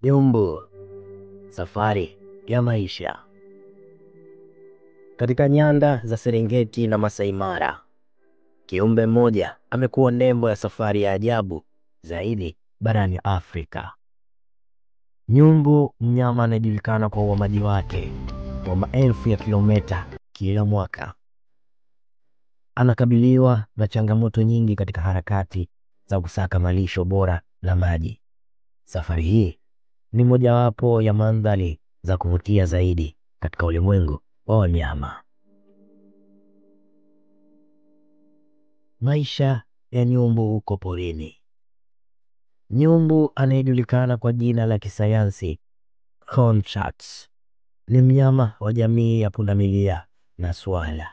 Nyumbu, safari ya maisha. Katika nyanda za Serengeti na Masai Mara, kiumbe mmoja amekuwa nembo ya safari ya ajabu zaidi barani Afrika. Nyumbu, mnyama anayejulikana kwa uhamaji wake wa maelfu ya kilomita kila mwaka, anakabiliwa na changamoto nyingi katika harakati za kusaka malisho bora na maji. Safari hii ni mojawapo ya mandhari za kuvutia zaidi katika ulimwengu wa wanyama. Maisha ya nyumbu huko porini. Nyumbu anayejulikana kwa jina la kisayansi Hornchurch ni mnyama wa jamii ya pundamilia na swala.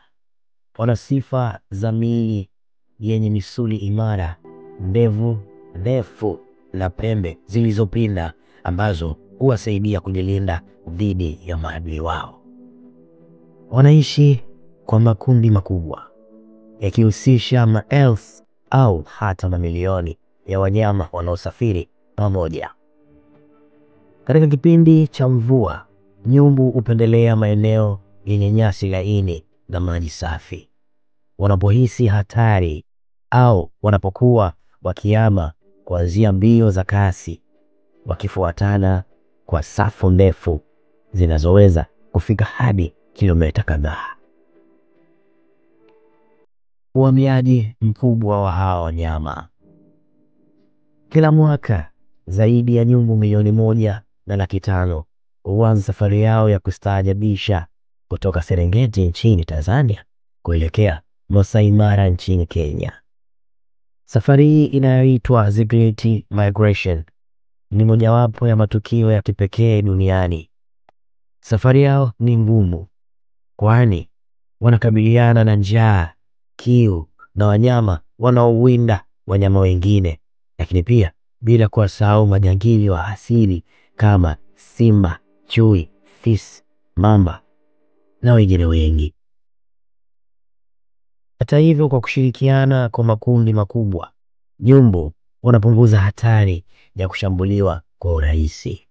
Wana sifa za miili yenye misuli imara, ndevu ndefu na pembe zilizopinda ambazo huwasaidia kujilinda dhidi ya maadui wao. Wanaishi kwa makundi makubwa yakihusisha maelfu au hata mamilioni ya wanyama wanaosafiri pamoja. Katika kipindi cha mvua, nyumbu hupendelea maeneo yenye nyasi laini na maji safi. Wanapohisi hatari au wanapokuwa wakihama kuanzia mbio za kasi, wakifuatana kwa safu ndefu zinazoweza kufika hadi kilomita kadhaa. Uhamiaji mkubwa wa hawa wanyama. Kila mwaka zaidi ya nyumbu milioni 1.5 huanza safari yao ya kustaajabisha kutoka Serengeti nchini Tanzania kuelekea Masai Mara nchini Kenya. Safari hii inayoitwa The Great Migration ni mojawapo ya matukio ya kipekee duniani. Safari yao ni ngumu, kwani wanakabiliana na njaa, kiu na wanyama wanaowinda wanyama wengine, lakini pia bila kuwasahau majangili wa asili kama simba, chui, fisi, mamba na wengine wengi. Hata hivyo, kwa kushirikiana kwa makundi makubwa, nyumbu wanapunguza hatari ya kushambuliwa kwa urahisi.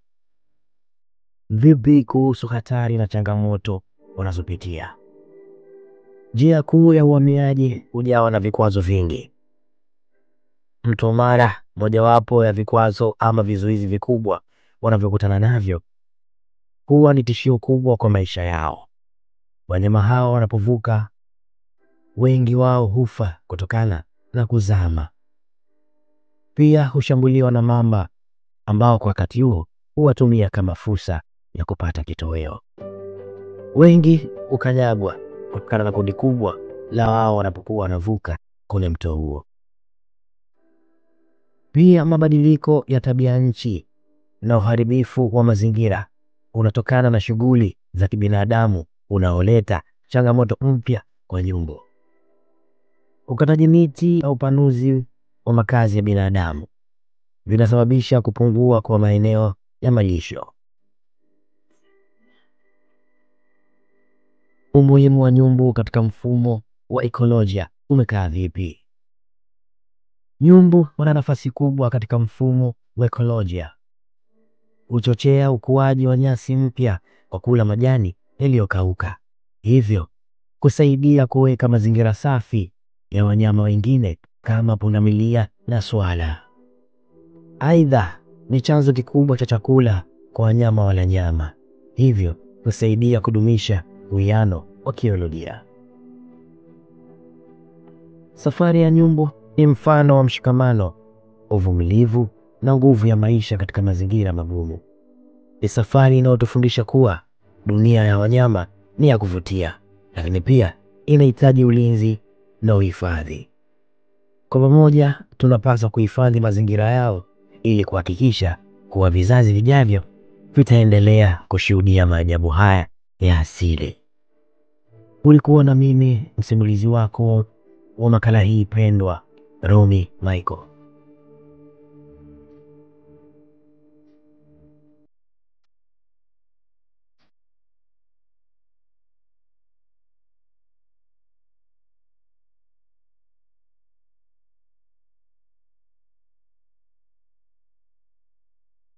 Vipi kuhusu hatari na changamoto wanazopitia? Njia kuu ya uhamiaji hujawa na vikwazo vingi. Mto Mara, mojawapo ya vikwazo ama vizuizi vikubwa wanavyokutana navyo, huwa ni tishio kubwa kwa maisha yao. Wanyama hao wanapovuka, wengi wao hufa kutokana na kuzama. Pia hushambuliwa na mamba ambao kwa wakati huo huwatumia kama fursa ya kupata kitoweo. Wengi hukanyagwa kutokana na kundi kubwa la wao wanapokuwa wanavuka kwenye mto huo. Pia mabadiliko ya tabia nchi na uharibifu wa mazingira unatokana na shughuli za kibinadamu unaoleta changamoto mpya kwa nyumbu. Ukataji miti na upanuzi wa makazi ya binadamu vinasababisha kupungua kwa maeneo ya malisho. Umuhimu wa nyumbu katika mfumo wa ekolojia umekaa vipi? Nyumbu wana nafasi kubwa katika mfumo wa ekolojia. Huchochea ukuaji wa nyasi mpya kwa kula majani yaliyokauka, hivyo kusaidia kuweka mazingira safi ya wanyama wengine kama pundamilia na swala. Aidha, ni chanzo kikubwa cha chakula kwa wanyama wala nyama, hivyo kusaidia kudumisha uwiano wa kiolojia. Safari ya nyumbu ni mfano wa mshikamano, uvumilivu na nguvu ya maisha katika mazingira magumu. Ni safari inayotufundisha kuwa dunia ya wanyama ni ya kuvutia, lakini pia inahitaji ulinzi na uhifadhi. Kwa pamoja tunapaswa kuhifadhi mazingira yao ili kuhakikisha kuwa vizazi vijavyo vitaendelea kushuhudia maajabu haya ya asili. Ulikuwa na mimi msimulizi wako wa makala hii pendwa, Romy Michael.